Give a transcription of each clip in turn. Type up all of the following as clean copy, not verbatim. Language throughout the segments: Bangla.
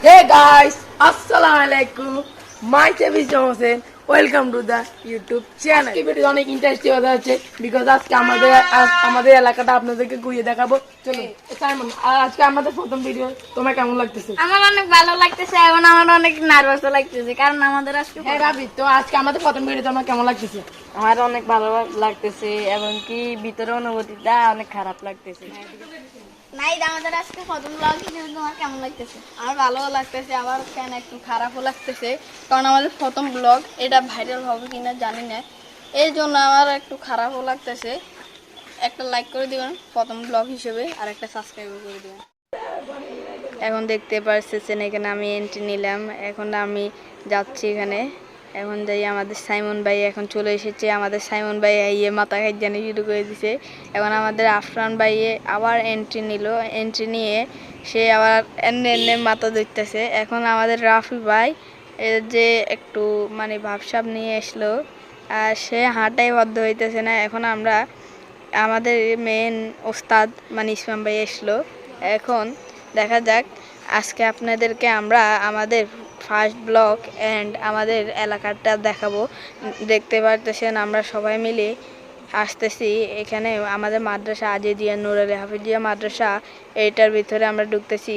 Hey guys, Assalamualaikum. My name is Hossein. Welcome to the YouTube channel. আজকে ভিডিও অনেক ইন্টারেস্টিং হতে যাচ্ছে বিকজ আজকে আমাদের এলাকাটা আপনাদেরকে ঘুরিয়ে দেখাবো। চলো সাইমন, আজকে আমাদের প্রথম ভিডিও, তোমার কেমন লাগতেছে? আমার অনেক ভালো লাগতেছে এবং আমার অনেক নার্ভাসও লাগতেছে কারণ আমাদের আজকে হ্যাঁ রাবি, তো আজকে আমাদের প্রথম ভিডিও তোমার কেমন লাগতেছে? আমার অনেক ভালো লাগতেছে এবং কি ভিতরে অনুভূতিটা অনেক খারাপ লাগতেছে। নাই আমাদের আজকে প্রথম ব্লগ, তোমার কেমন লাগতেছে? আমার ভালোও লাগতেছে, আবার কেন একটু খারাপও লাগতেছে, কারণ আমাদের প্রথম ব্লগ এটা ভাইরাল হবে কিনা জানি না, এই জন্য আমার একটু খারাপও লাগতেছে। একটা লাইক করে দিবেন প্রথম ব্লগ হিসেবে, আর একটা সাবস্ক্রাইব করে দিবেন। এখন দেখতে পাচ্ছেন এখানে আমি এন্ট্রি নিলাম, এখন আমি যাচ্ছি এখানে। এখন যাই আমাদের সাইমন ভাই এখন চলে এসেছে, আমাদের সাইমন ভাই ইয়ে মাথা খাই জানি শুরু করে দিছে। এখন আমাদের আফরান ভাই আবার এন্ট্রি নিল, এন্ট্রি নিয়ে সে আবার এনে মাথা ধরতেছে। এখন আমাদের রাফি ভাই যে একটু মানে ভাবসাব নিয়ে আসলো, আর সে হাঁটাই বদ্ধ হইতেছে না। এখন আমরা আমাদের মেন ওস্তাদ মানে ইসমাম ভাই আসলো। এখন দেখা যাক আজকে আপনাদেরকে আমরা আমাদের ফার্স্ট ব্লগ অ্যান্ড আমাদের এলাকাটা দেখাবো। দেখতে পারতেছেন আমরা সবাই মিলে আসতেছি এখানে আমাদের মাদ্রাসা আজিজিয়া নুরালি হাফিজিয়া মাদ্রাসা, এইটার ভিতরে আমরা ঢুকতেছি।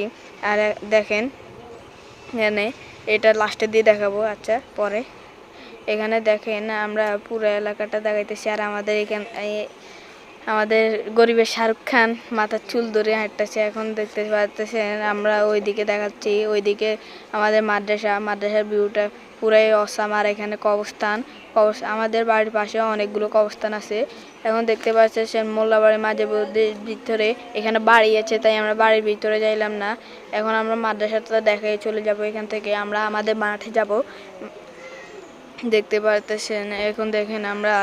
আর দেখেন এখানে এটা লাস্টে দিয়ে দেখাবো, আচ্ছা পরে। এখানে দেখেন আমরা পুরো এলাকাটা দেখাইতেছি। আর আমাদের এখানে আমাদের গরিবের শাহরুখ খান মাথার চুল ধরে হাঁটতেছে। এখন দেখতে পাচ্ছেন আমরা ওইদিকে দেখাচ্ছি, ওইদিকে আমাদের মাদ্রাসার ভিউটা পুরাই অসাম। আর এখানে কবরস্থান, আমাদের বাড়ির পাশে অনেকগুলো কবরস্থান আছে। এখন দেখতে পাচ্ছেন মোল্লাবাড়ির মাঝে ভিতরে এখানে বাড়ি আছে, তাই আমরা বাড়ির ভিতরে যাইলাম না। এখন আমরা মাদ্রাসাটা দেখাই চলে যাব। এখান থেকে আমরা আমাদের মাঠে যাব। দেখতে পারতেছেন এখন দেখেন আমরা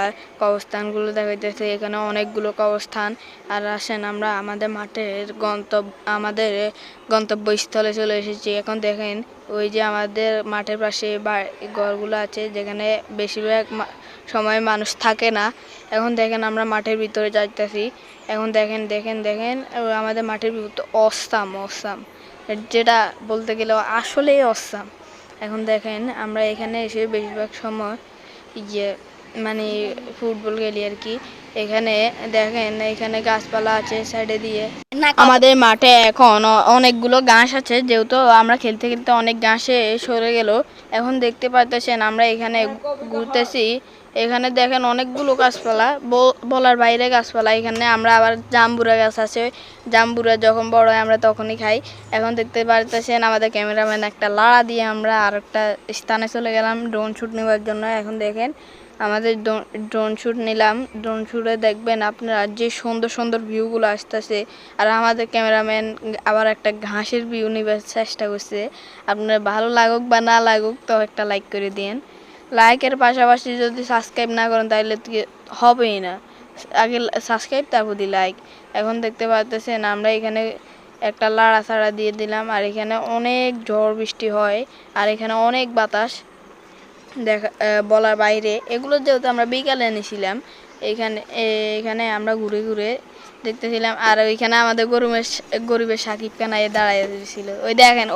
কবরস্থানগুলো দেখাইতেছি, এখানে অনেকগুলো কবরস্থান। আর আসেন আমরা আমাদের মাঠের আমাদের গন্তব্যস্থলে চলে এসেছি। এখন দেখেন ওই যে আমাদের মাঠের পাশে ঘরগুলো আছে যেখানে বেশিরভাগ সময় মানুষ থাকে না। এখন দেখেন আমরা মাঠের ভিতরে যাইতেছি। এখন দেখেন আমাদের মাঠের ভিতরে অসাম, যেটা বলতে গেলে আসলেই অসাম। এখন দেখেন আমরা এখানে এসে বেশিরভাগ সময় মানে ফুটবল খেলি আর কি। এখানে দেখেন এখানে গাছপালা আছে সাইডে দিয়ে। আমাদের মাঠে এখন অনেকগুলো ঘাস আছে, যেহেতু আমরা খেলতে খেলতে অনেক ঘাসে সরে গেল। এখন দেখতে পাচ্ছেন আমরা এখানে ঘুরতেছি। এখানে দেখেন অনেকগুলো গাছপালা, বলার বাইরে গাছপালা। এখানে আমরা আবার জাম্বুরা গাছ আছে, জাম্বুরা যখন বড় হয় আমরা তখনই খাই। এখন দেখতে পারতেছেন আমাদের ক্যামেরাম্যান একটা লাড়া দিয়ে আমরা আর একটা স্থানে চলে গেলাম ড্রোন শ্যুট নেওয়ার জন্য। এখন দেখেন আমাদের ড্রোন শ্যুট নিলাম, ড্রোন শ্যুটে দেখবেন আপনারা যে সুন্দর সুন্দর ভিউগুলো আসতেছে। আর আমাদের ক্যামেরাম্যান আবার একটা ঘাসের ভিউ নেবার চেষ্টা করছে। আপনার ভালো লাগুক বা না লাগুক তো একটা লাইক করে দিন। লাইকের পাশাপাশি যদি সাবস্ক্রাইব না করেন তাহলে হবেই না, আগে সাবস্ক্রাইব তারপর দি লাইক। এখন দেখতে পাচ্ছেন আমরা এখানে একটা লাড়াছাড়া দিয়ে দিলাম। আর এখানে অনেক ঝড় বৃষ্টি হয়, আর এখানে অনেক বাতাস বলার বাইরে। এগুলো যেহেতু আমরা বিকালে এনেছিলাম, এখানে আমরা ঘুরে ঘুরে দেখতেছিলাম। আর ওইখানে আমাদের গরিবের সাকিব খানায় দাঁড়াইছিল। ওই দেখেন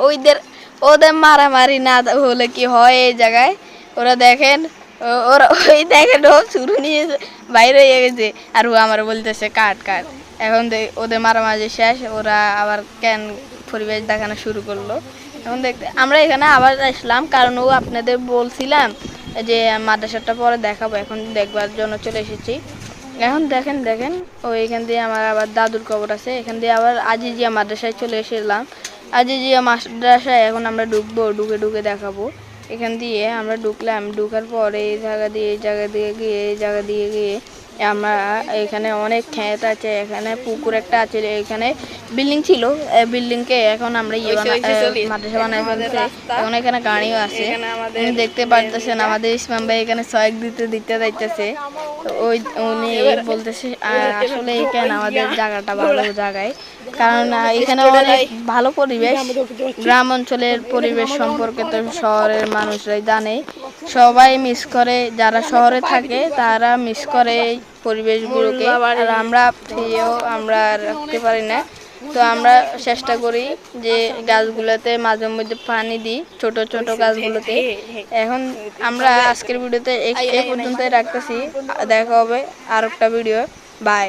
ওদের মারামারি না হলে কি হয় এই জায়গায়, ওরা দেখেন ওরা ওই দেখেন ও শুরু নিয়ে বাইরে হয়ে গেছে। আর ও আমার বলতেছে কাট। এখন ওদের মারামারি শেষ, ওরা আবার কেন পরিবেশ দেখানো শুরু করলো। এখন দেখতে আমরা এখানে আবার আসলাম, কারণ ও আপনাদের বলছিলাম যে মাদ্রাসাটা পরে দেখাবো, এখন দেখবার জন্য চলে এসেছি। এখন দেখেন এখান দিয়ে আমার আবার দাদুর কবর আছে। এখান দিয়ে আবার আজিজিয়া মাদ্রাসায় চলে এসেছিলাম। আজিজিয়া মাদ্রাসায় এখন আমরা ঢুকে দেখাবো। এখান দিয়ে আমরা ঢুকার পরে এই জায়গা দিয়ে গিয়ে আমরা এখানে অনেক ক্ষেত আছে, এখানে পুকুর একটা আছে, এখানে বিল্ডিং ছিল, বিল্ডিংকে এখন আমরা মাদ্রাসা বানাই ফেলছে। এখন এখানে গাড়িও আছে। দেখতে পারতেছেন আমাদের ইসমাম ভাই এখানে সয়েক দিতে যাইতেছে। ওই উনি বলতেছে আসলে এখানে আমাদের জায়গাটা ভালো জায়গায়, কারণ এখানে অনেক ভালো পরিবেশ। গ্রাম অঞ্চলের পরিবেশ সম্পর্কে তো শহরের মানুষরাই জানে, সবাই মিস করে, যারা শহরে থাকে তারা মিস করে এই পরিবেশগুলোকে। আর আমরা প্রিয় আমরা রাখতে পারি না। তো আমরা চেষ্টা করি যে গাছগুলোতে মাঝে মধ্যে পানি দিই, ছোট ছোট গাছগুলোতে। এখন আমরা আজকের ভিডিওতে এই পর্যন্তই রাখতেছি। দেখা হবে আর একটা ভিডিও। বাই।